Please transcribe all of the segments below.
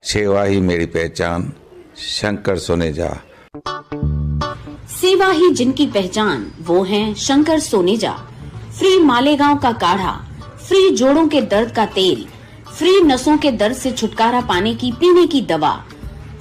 सेवा ही मेरी पहचान, शंकर सोनेजा। सेवा ही जिनकी पहचान, वो हैं शंकर सोनेजा। फ्री मालेगांव का काढ़ा, फ्री जोड़ों के दर्द का तेल, फ्री नसों के दर्द से छुटकारा पाने की पीने की दवा।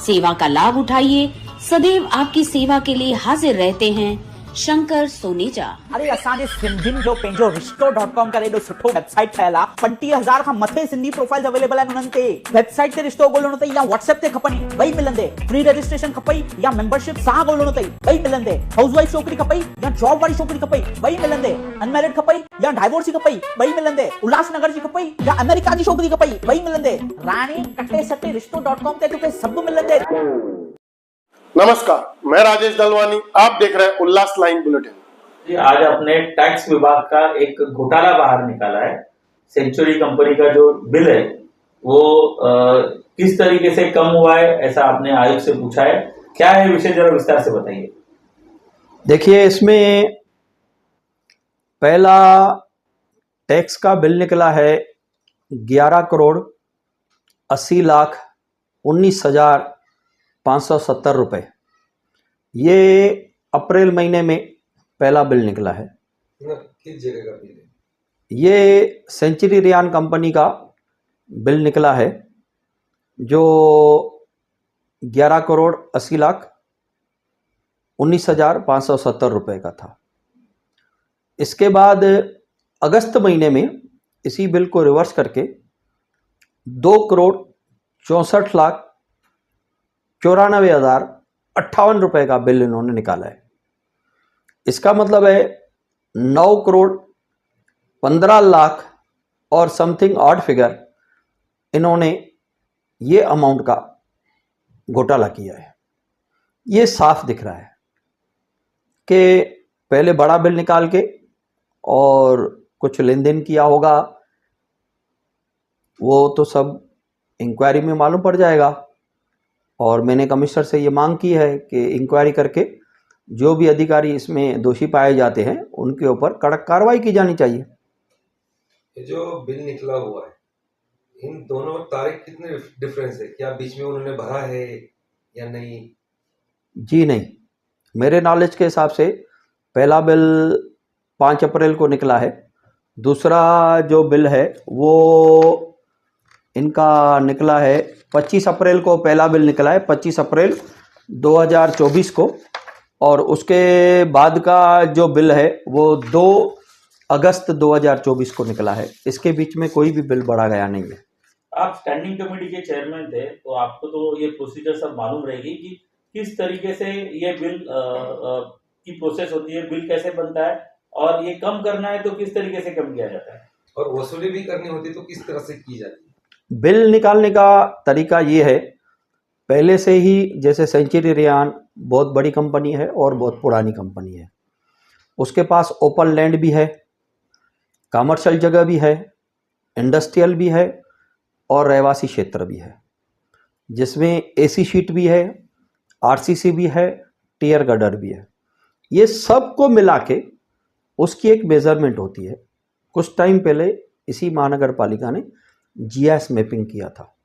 सेवा का लाभ उठाइए, सदैव आपकी सेवा के लिए हाजिर रहते हैं शंकर सोनेजा। अरे असांजे सिंधियुनि जो पंहिंजो रिश्तो.com करे एॾो सुठो वेबसाइट ठहियल आहे। 35,000 खां मथे सिंधी प्रोफाइल्स अवेलेबल आहिनि उन्हनि ते। वेबसाइट ते रिश्तो ॻोल्हणो अथई या व्हाट्सएप ते खपनि, ॿई मिलंदे। फ्री रजिस्ट्रेशन खपई या मेंबरशिप सां ॻोल्हणो अथई, ॿई मिलंदे। हाउसवाइफ छोकिरी खपई या जॉब वारी छोकिरी खपई, ॿई मिलंदे। अनमैरिड खपई या डाइवोर्सी खपई, ॿई मिलंदे। उल्हासनगर जी खपई या अमेरिका जी छोकिरी खपई, ॿई मिलंदे। राणी कटे सटे रिश्तो.com ते तुखे सभु मिलंदे। नमस्कार, मैं राजेश दलवानी, आप देख रहे हैं उल्लास लाइन बुलेटिन। आज अपने टैक्स विभाग का एक घोटाला बाहर निकाला है। सेंचुरी कंपनी का जो बिल है वो किस तरीके से कम हुआ है, ऐसा आपने आयोग से पूछा है। क्या है विषय, जरा विस्तार से बताइए। देखिए, इसमें पहला टैक्स का बिल निकला है 11 करोड़ 80 लाख 19,570 रुपये। ये अप्रैल महीने में पहला बिल निकला है। किस जगह का बिल है? ये सेंचुरी रेयान कंपनी का बिल निकला है जो 11 करोड़ 80 लाख 19,570 रुपये का था। इसके बाद अगस्त महीने में इसी बिल को रिवर्स करके 2 करोड़ 64 लाख 94,058 रुपये का बिल इन्होंने निकाला है। इसका मतलब है 9 करोड़ 15 लाख और समथिंग ऑड फिगर इन्होंने ये अमाउंट का घोटाला किया है। ये साफ दिख रहा है कि पहले बड़ा बिल निकाल के और कुछ लेन देन किया होगा, वो तो सब इंक्वायरी में मालूम पड़ जाएगा। और मैंने कमिश्नर से ये मांग की है कि इंक्वायरी करके जो भी अधिकारी इसमें दोषी पाए जाते हैं उनके ऊपर कड़क कार्रवाई की जानी चाहिए। ये जो बिल निकला हुआ है, इन दोनों तारीख कितने डिफरेंस है? क्या बीच में उन्होंने भरा है या नहीं? जी नहीं, मेरे नॉलेज के हिसाब से पहला बिल 5 अप्रैल को निकला है। दूसरा जो बिल है वो इनका निकला है 25 अप्रैल को। पहला बिल निकला है 25 अप्रैल 2024 को, और उसके बाद का जो बिल है वो 2 अगस्त 2024 को निकला है। इसके बीच में कोई भी बिल बढ़ा गया नहीं है। आप स्टैंडिंग कमेटी के चेयरमैन थे, तो आपको तो ये प्रोसीजर सब मालूम रहेगी कि किस तरीके से ये बिल की प्रोसेस होती है, बिल कैसे बनता है, और ये कम करना है तो किस तरीके से कम किया जाता है, और वसूली भी करनी होती तो किस तरह से की जाती है। बिल निकालने का तरीका ये है, पहले से ही जैसे सेंचुरी रेयान बहुत बड़ी कंपनी है और बहुत पुरानी कंपनी है, उसके पास ओपन लैंड भी है, कमर्शियल जगह भी है, इंडस्ट्रियल भी है और रहवासी क्षेत्र भी है, जिसमें एसी शीट भी है, आरसीसी भी है, टियर गडर भी है। ये सबको मिला के उसकी एक मेजरमेंट होती है। कुछ टाइम पहले इसी महानगर पालिका ने जीआईएस मैपिंग किया था,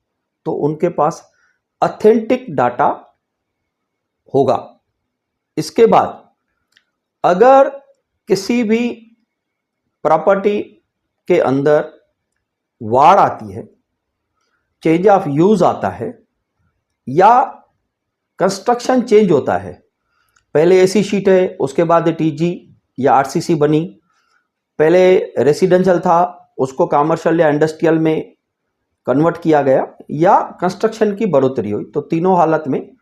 तो उनके पास ऑथेंटिक डाटा होगा। इसके बाद अगर किसी भी प्रॉपर्टी के अंदर वाड़ आती है, चेंज ऑफ यूज आता है या कंस्ट्रक्शन चेंज होता है, पहले एसी शीट है, उसके बाद टीजी या आरसीसी बनी, पहले रेसिडेंशियल था, उसको कमर्शियल या इंडस्ट्रियल में कन्वर्ट किया गया, या कंस्ट्रक्शन की बढ़ोतरी हुई, तो तीनों हालत में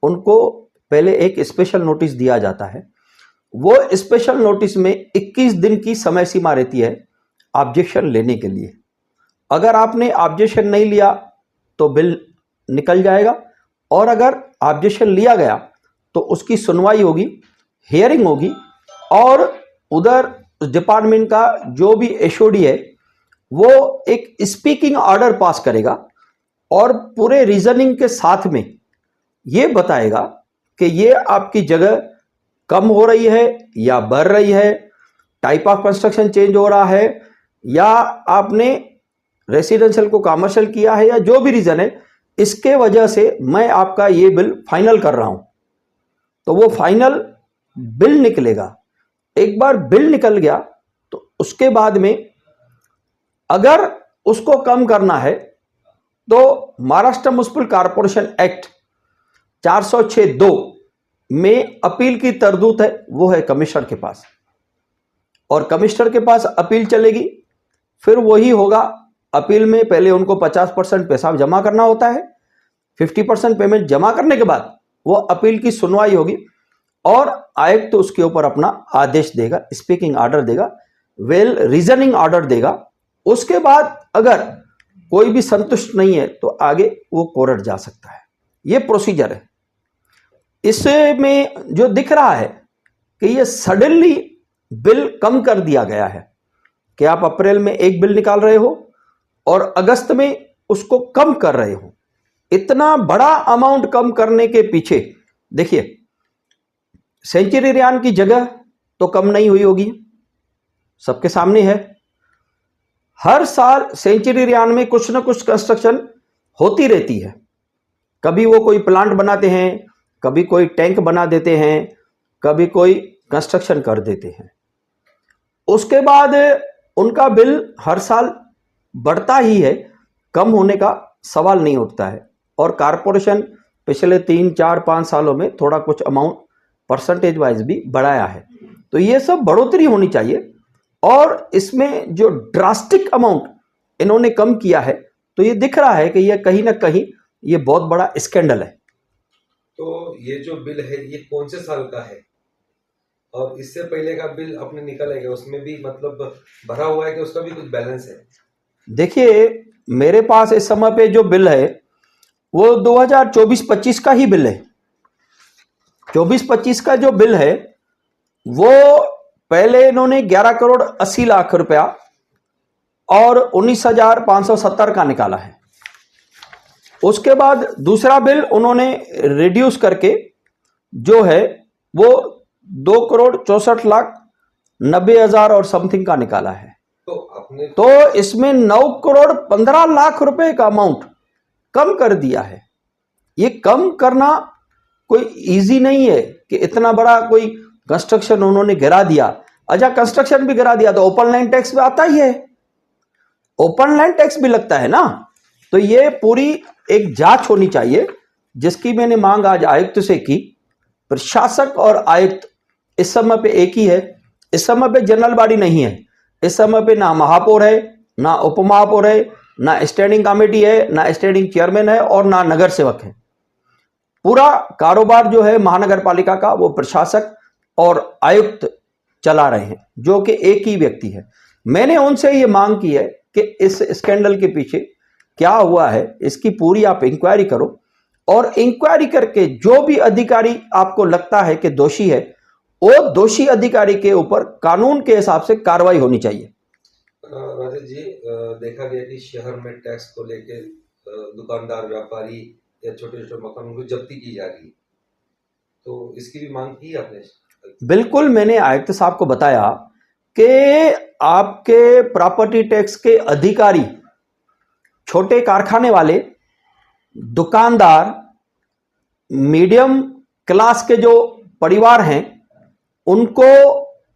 उनको पहले एक स्पेशल नोटिस दिया जाता है। वो स्पेशल नोटिस में 21 दिन की समय सीमा रहती है ऑब्जेक्शन लेने के लिए। अगर आपने ऑब्जेक्शन नहीं लिया तो बिल निकल जाएगा, और अगर ऑब्जेक्शन लिया गया तो उसकी सुनवाई होगी, हियरिंग होगी, और उधर डिपार्टमेंट का जो भी एचओडी है वो एक स्पीकिंग ऑर्डर पास करेगा और पूरे रीजनिंग के साथ में ये बताएगा कि ये आपकी जगह कम हो रही है या बढ़ रही है, टाइप ऑफ कंस्ट्रक्शन चेंज हो रहा है, या आपने रेसिडेंशियल को कमर्शियल किया है, या जो भी रीज़न है, इसके वजह से मैं आपका ये बिल फाइनल कर रहा हूं। तो वो फाइनल बिल निकलेगा। एक बार बिल निकल गया तो उसके बाद में अगर उसको कम करना है तो महाराष्ट्र म्युनिसिपल कॉर्पोरेशन एक्ट 406(2) में अपील की तरदूत है, वो है कमिश्नर के पास, और कमिश्नर के पास अपील चलेगी। फिर वही होगा, अपील में पहले उनको 50% पैसा जमा करना होता है, 50% पेमेंट जमा करने के बाद वो अपील की सुनवाई होगी और आयुक्त तो उसके ऊपर अपना आदेश देगा, स्पीकिंग ऑर्डर देगा, वेल रीजनिंग ऑर्डर देगा। उसके बाद अगर कोई भी संतुष्ट नहीं है तो आगे वो कोर्ट जा सकता है। ये प्रोसीजर है। इसमें जो दिख रहा है कि ये सडनली बिल कम कर दिया गया है कि आप अप्रैल में एक बिल निकाल रहे हो और अगस्त में उसको कम कर रहे हो। इतना बड़ा अमाउंट कम करने के पीछे देखिए, सेंचुरी रेयान की जगह तो कम नहीं हुई होगी, सबके सामने है। हर साल सेंचुरी रेयान में कुछ ना कुछ कंस्ट्रक्शन होती रहती है। कभी वो कोई प्लांट बनाते हैं, कभी कोई टैंक बना देते हैं, कभी कोई कंस्ट्रक्शन कर देते हैं। उसके बाद उनका बिल हर साल बढ़ता ही है, कम होने का सवाल नहीं उठता है। और कॉरपोरेशन पिछले 3, 4, 5 सालों में थोड़ा कुछ अमाउंट परसेंटेज वाइज भी बढ़ाया है। तो ये सब बढ़ोतरी होनी चाहिए। और इसमें जो ड्रास्टिक अमाउंट इन्होंने कम किया है तो ये दिख रहा है कि ये कहीं ना कहीं ये बहुत बड़ा स्कैंडल है। तो ये जो बिल है ये कौन से साल का है, और इससे पहले का बिल अपने निकलेगा उसमें भी मतलब भरा हुआ है कि उसका भी कुछ बैलेंस है? देखिए, मेरे पास इस समय पे जो बिल है वो 2024-25 का ही बिल है। 24-25 का जो बिल है वो पहले इन्होंने 11 करोड़ 80 लाख रुपया और 19,570 का निकाला है। उसके बाद दूसरा बिल उन्होंने रिड्यूस करके जो है वो 2 करोड़ 64 लाख 90 हजार और समथिंग का निकाला है। तो इसमें 9 करोड़ 15 लाख रुपए का अमाउंट कम कर दिया है। ये कम करना कोई इजी नहीं है कि इतना बड़ा कोई कंस्ट्रक्शन उन्होंने गिरा दिया। अच्छा, कंस्ट्रक्शन भी गिरा दिया तो ओपन लैंड टैक्स भी आता ही है, ओपन लैंड टैक्स भी लगता है ना। तो ये पूरी एक जांच होनी चाहिए, जिसकी मैंने मांग आज आयुक्त से की। प्रशासक और आयुक्त इस समय पे एक ही है। इस समय पे जनरल बॉडी नहीं है। इस समय पे ना महापौर है, ना उप महापौर है, ना स्टैंडिंग कमेटी है, ना स्टैंडिंग चेयरमैन है और ना नगर सेवक है। पूरा कारोबार जो है महानगर पालिका का वो प्रशासक और आयुक्त चला रहे हैं, जो कि एक ही व्यक्ति है। मैंने उनसे ये मांग की है कि इस स्कैंडल के पीछे क्या हुआ है इसकी पूरी आप इंक्वायरी करो, और इंक्वायरी करके जो भी अधिकारी आपको लगता है कि दोषी है, वो दोषी अधिकारी के ऊपर कानून के हिसाब से कार्रवाई होनी चाहिए। राजेश जी, देखा गया कि शहर में टैक्स को लेके दुकानदार, व्यापारी या छोटे छोटे मकान उनको जब्ती की जा रही है, तो इसकी भी मांग की आपने? बिल्कुल, मैंने आयुक्त साहब को बताया कि आपके प्रॉपर्टी टैक्स के अधिकारी छोटे कारखाने वाले, दुकानदार, मीडियम क्लास के जो परिवार हैं उनको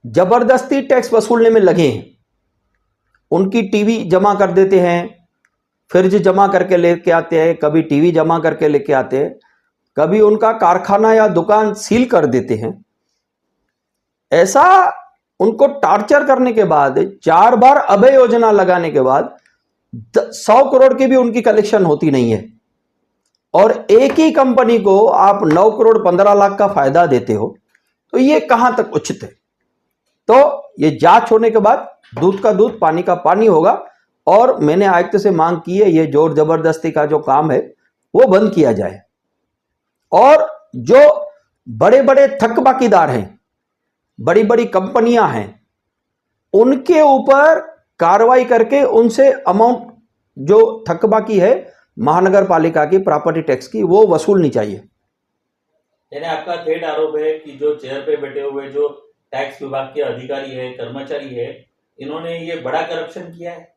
जबरदस्ती टैक्स वसूलने में लगे हैं। उनकी टीवी जमा कर देते हैं, फ्रिज जमा करके लेके आते हैं, कभी टीवी जमा करके लेके आते हैं, कभी उनका कारखाना या दुकान सील कर देते हैं। ऐसा उनको टॉर्चर करने के बाद 4 बार अभय योजना लगाने के बाद 100 करोड़ की भी उनकी कलेक्शन होती नहीं है, और एक ही कंपनी को आप 9 करोड़ 15 लाख का फायदा देते हो, तो ये कहां तक उचित है? तो ये जांच होने के बाद दूध का दूध, पानी का पानी होगा। और मैंने आयुक्त से मांग की है, ये जोर जबरदस्ती का जो काम है वो बंद किया जाए, और जो बड़े बड़े थकबाकीदार हैं, बड़ी बड़ी कंपनियां हैं, उनके ऊपर कार्रवाई करके उनसे अमाउंट जो थकबाकी है महानगर पालिका की प्रॉपर्टी टैक्स की, वो वसूलनी चाहिए। यानी आपका थेट आरोप है कि जो चेयर पे बैठे हुए जो टैक्स विभाग के अधिकारी है, कर्मचारी है, इन्होंने ये बड़ा करप्शन किया है।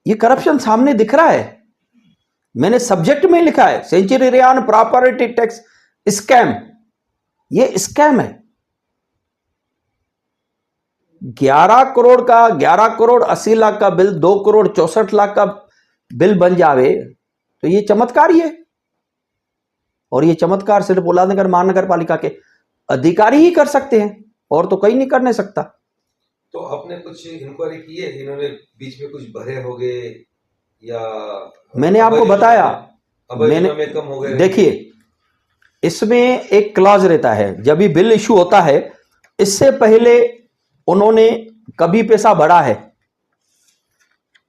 ये करप्शन सामने दिख रहा है। मैंने सब्जेक्ट में लिखा है century rayon property tax scam. ये स्कैम है। 11 करोड़ का 11 करोड़ 80 लाख का बिल 2 करोड़ 64 लाख का बिल बन जावे तो ये चमत्कार ही है। और ये चमत्कार सिर्फ उल्लासनगर महानगर पालिका के अधिकारी ही कर सकते हैं और तो कोई नहीं कर नहीं सकता। तो आपने कुछ इंक्वायरी की है, इन्होंने बीच में कुछ भरे हो गए या मैंने आपको बताया, मैंने कम हो गए? देखिए इसमें एक क्लॉज रहता है, जब भी बिल इशू होता है इससे पहले उन्होंने कभी पैसा बढ़ा है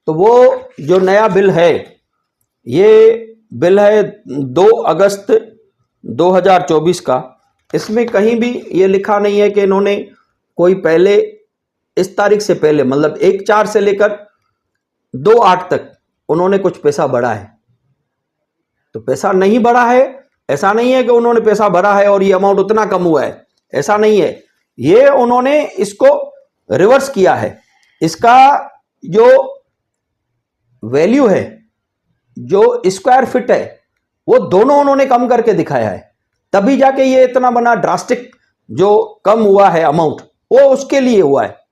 तो वो जो नया बिल है, ये बिल है 2 अगस्त 2024 का। इसमें कहीं भी ये लिखा नहीं है कि इन्होंने कोई पहले इस तारीख से पहले मतलब 1/4 से लेकर 2/8 तक उन्होंने कुछ पैसा बढ़ा है। तो पैसा नहीं बढ़ा है, ऐसा नहीं है कि उन्होंने पैसा बढ़ा है और ये अमाउंट उतना कम हुआ है, ऐसा नहीं है। ये उन्होंने इसको रिवर्स किया है। इसका जो वैल्यू है, जो स्क्वायर फीट है, वो दोनों उन्होंने कम करके दिखाया है। तभी जाके ये इतना बना ड्रास्टिक जो कम हुआ है अमाउंट, वो उसके लिए हुआ है।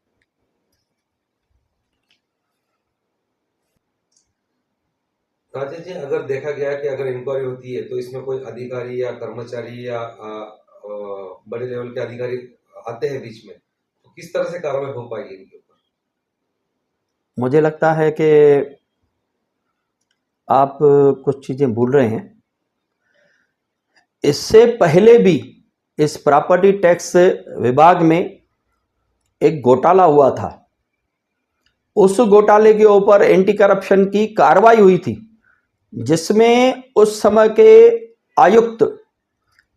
राजेश जी, अगर देखा गया कि अगर इंक्वायरी होती है तो इसमें कोई अधिकारी या कर्मचारी या बड़े लेवल के अधिकारी आते हैं बीच में, तो किस तरह से कार्रवाई हो पाएगी इनके ऊपर? मुझे लगता है कि आप कुछ चीजें भूल रहे हैं। इससे पहले भी इस प्रॉपर्टी टैक्स विभाग में एक घोटाला हुआ था। उस घोटाले के ऊपर एंटी करप्शन की कार्रवाई हुई थी, जिसमें उस समय के आयुक्त,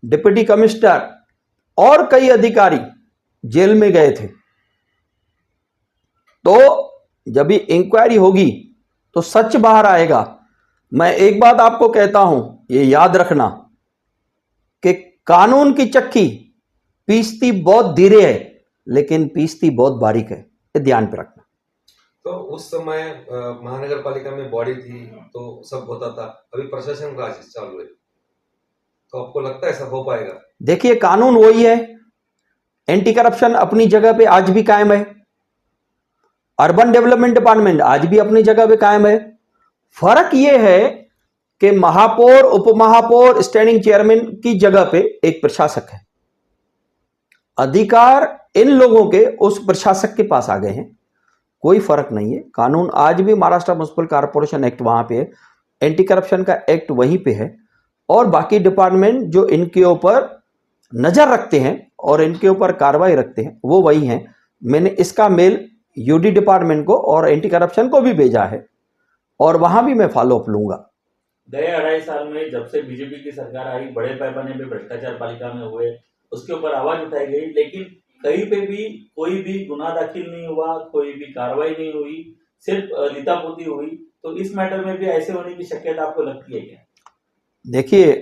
डिप्टी कमिश्नर और कई अधिकारी जेल में गए थे। तो जब भी इंक्वायरी होगी तो सच बाहर आएगा। मैं एक बात आपको कहता हूं, ये याद रखना कि कानून की चक्की पीसती बहुत धीरे है लेकिन पीसती बहुत बारीक है, ये ध्यान पे रखना। तो उस समय महानगर पालिका में बॉडी थी तो सब होता था, अभी प्रशासन राज चालू है, तो आपको लगता है सब हो पाएगा? देखिए कानून वही है, एंटी करप्शन अपनी जगह पे आज भी कायम है, अर्बन डेवलपमेंट डिपार्टमेंट आज भी अपनी जगह पे कायम है। फर्क यह है कि महापौर, उपमहापौर, स्टैंडिंग चेयरमैन की जगह पे एक प्रशासक है। अधिकार इन लोगों के उस प्रशासक के पास आ गए हैं, कोई फर्क नहीं है। कानून आज भी महाराष्ट्र म्युनिसिपल कॉर्पोरेशन एक्ट वहां पे है, एंटी करप्शन का एक्ट वहीं पे है, और बाकी डिपार्टमेंट जो इनके ऊपर नजर रखते हैं और इनके ऊपर कार्रवाई रखते हैं वो वही हैं। मैंने इसका मेल यूडी डिपार्टमेंट को और एंटी करप्शन को भी भेजा है और वहां भी मैं फॉलो अप लूंगा। गए 2.5 साल में जब से बीजेपी की सरकार आई, बड़े पैमाने पे भ्रष्टाचार पालिका में हुए, उसके ऊपर आवाज उठाई गई, लेकिन कहीं पे भी कोई भी गुनाह दाखिल नहीं हुआ, कोई भी कार्रवाई नहीं हुई, सिर्फ लितापोती हुई। तो इस मैटर में भी ऐसे होने की शक्यता आपको लगती है क्या? देखिए,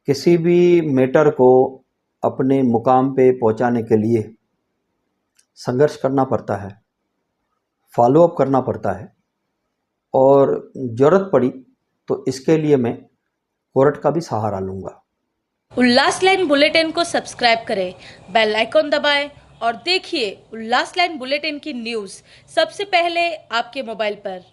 किसी भी मैटर को अपने मुकाम पे पहुंचाने के लिए संघर्ष करना पड़ता है, फॉलो अप करना पड़ता है, और जरूरत पड़ी तो इसके लिए मैं कोर्ट का भी सहारा लूंगा। उल्लास लाइन बुलेटिन को सब्सक्राइब करें, बेल आइकॉन दबाएं और देखिए उल्लास लाइन बुलेटिन की न्यूज़ सबसे पहले आपके मोबाइल पर।